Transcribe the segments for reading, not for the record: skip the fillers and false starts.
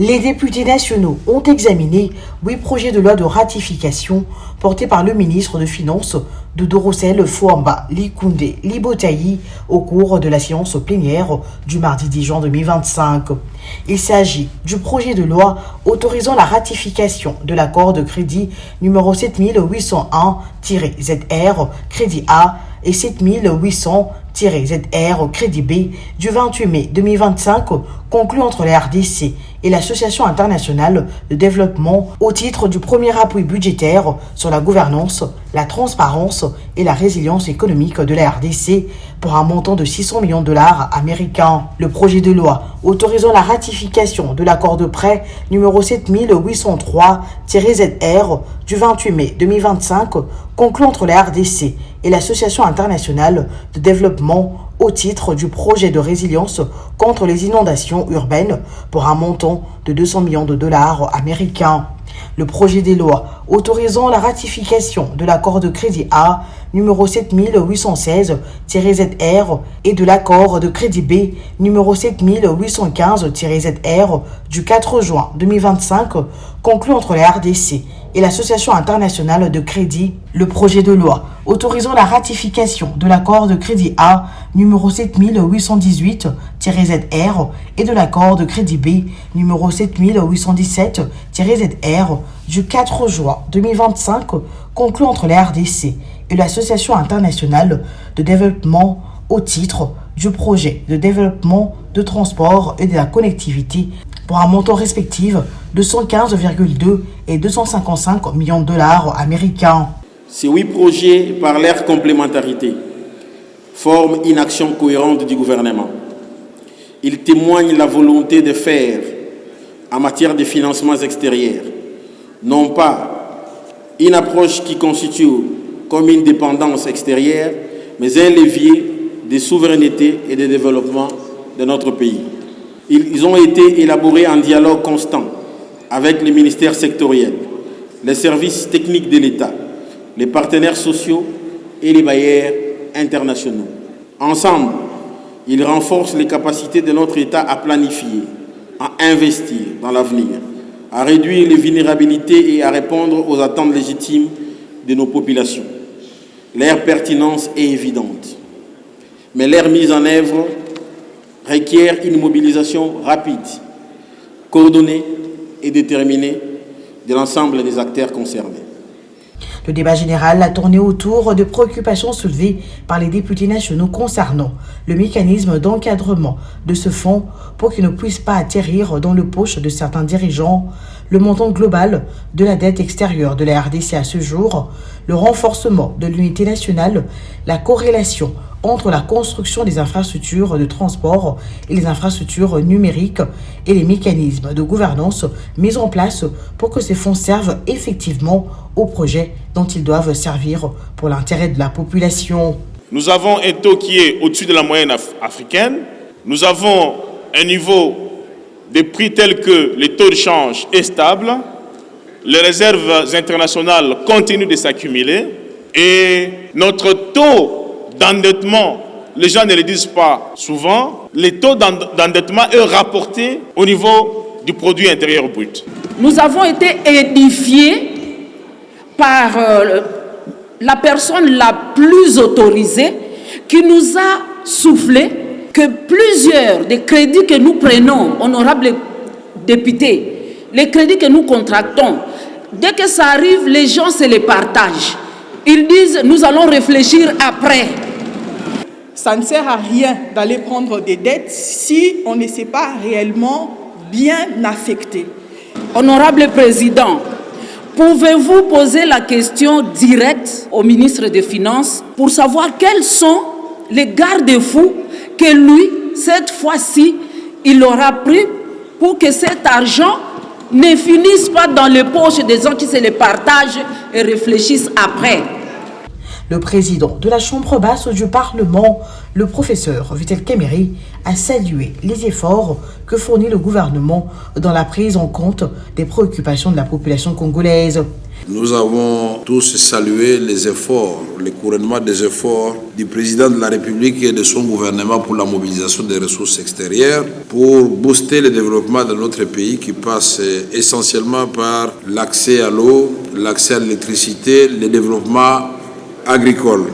Les députés nationaux ont examiné 8 projets de loi de ratification portés par le ministre des Finances de Dorosel Fouamba Likoundé Libotayi au cours de la séance plénière du mardi 10 juin 2025. Il s'agit du projet de loi autorisant la ratification de l'accord de crédit numéro 7801-ZR crédit A et 7800-ZR crédit B du 28 mai 2025 conclu entre la RDC et l'Association internationale de développement au titre du premier appui budgétaire sur la gouvernance, la transparence et la résilience économique de la RDC pour un montant de 600 millions de dollars américains. Le projet de loi autorisant la ratification de l'accord de prêt numéro 7803-ZR du 28 mai 2025 conclu entre la RDC et l'Association internationale de développement au titre du projet de résilience contre les inondations urbaines pour un montant de 200 millions de dollars américains. Le projet de loi autorisant la ratification de l'accord de crédit A numéro 7816-ZR et de l'accord de crédit B numéro 7815-ZR du 4 juin 2025 conclu entre la RDC et l'Association internationale de crédit. Le projet de loi autorisant la ratification de l'accord de crédit A numéro 7818-ZR et de l'accord de crédit B numéro 7817-ZR du 4 juin 2025 conclu entre la RDC et l'Association internationale de développement au titre du projet de développement de transport et de la connectivité pour un montant respectif de 115,2 et 255 millions de dollars américains. Ces 8 projets, par leur complémentarité, forment une action cohérente du gouvernement. Ils témoignent la volonté de faire, en matière de financements extérieurs, non pas une approche qui constitue comme une dépendance extérieure, mais un levier de souveraineté et de développement de notre pays. Ils ont été élaborés en dialogue constant avec les ministères sectoriels, les services techniques de l'État, les partenaires sociaux et les bailleurs internationaux. Ensemble, ils renforcent les capacités de notre État à planifier, à investir dans l'avenir, à réduire les vulnérabilités et à répondre aux attentes légitimes de nos populations. Leur pertinence est évidente, mais leur mise en œuvre requiert une mobilisation rapide, coordonnée et déterminée de l'ensemble des acteurs concernés. Le débat général a tourné autour de préoccupations soulevées par les députés nationaux concernant le mécanisme d'encadrement de ce fonds pour qu'il ne puisse pas atterrir dans le poche de certains dirigeants, le montant global de la dette extérieure de la RDC à ce jour, le renforcement de l'unité nationale, la corrélation entre la construction des infrastructures de transport et les infrastructures numériques et les mécanismes de gouvernance mis en place pour que ces fonds servent effectivement aux projets dont ils doivent servir pour l'intérêt de la population. Nous avons un taux qui est au-dessus de la moyenne africaine. Nous avons un niveau de prix tel que le taux de change est stable. Les réserves internationales continuent de s'accumuler et notre taux d'endettement, les gens ne le disent pas souvent, le taux d'endettement est rapporté au niveau du produit intérieur brut. Nous avons été édifiés par la personne la plus autorisée qui nous a soufflé que plusieurs des crédits que nous prenons, honorables députés, les crédits que nous contractons, dès que ça arrive, les gens se les partagent. Ils disent, nous allons réfléchir après. Ça ne sert à rien d'aller prendre des dettes si on ne sait pas réellement bien affecter. Honorable Président, pouvez-vous poser la question directe au ministre des Finances pour savoir quels sont les garde-fous que lui, cette fois-ci, il aura pris pour que cet argent ne finisse pas dans les poches des gens qui se les partagent et réfléchissent après. Le président de la Chambre basse du Parlement, le professeur Vital Kamerhe, a salué les efforts que fournit le gouvernement dans la prise en compte des préoccupations de la population congolaise. Nous avons tous salué les efforts, le couronnement des efforts du président de la République et de son gouvernement pour la mobilisation des ressources extérieures, pour booster le développement de notre pays qui passe essentiellement par l'accès à l'eau, l'accès à l'électricité, le développement agricole.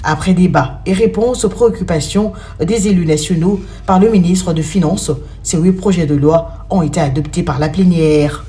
Après débat et réponse aux préoccupations des élus nationaux par le ministre des Finances, ces 8 projets de loi ont été adoptés par la plénière.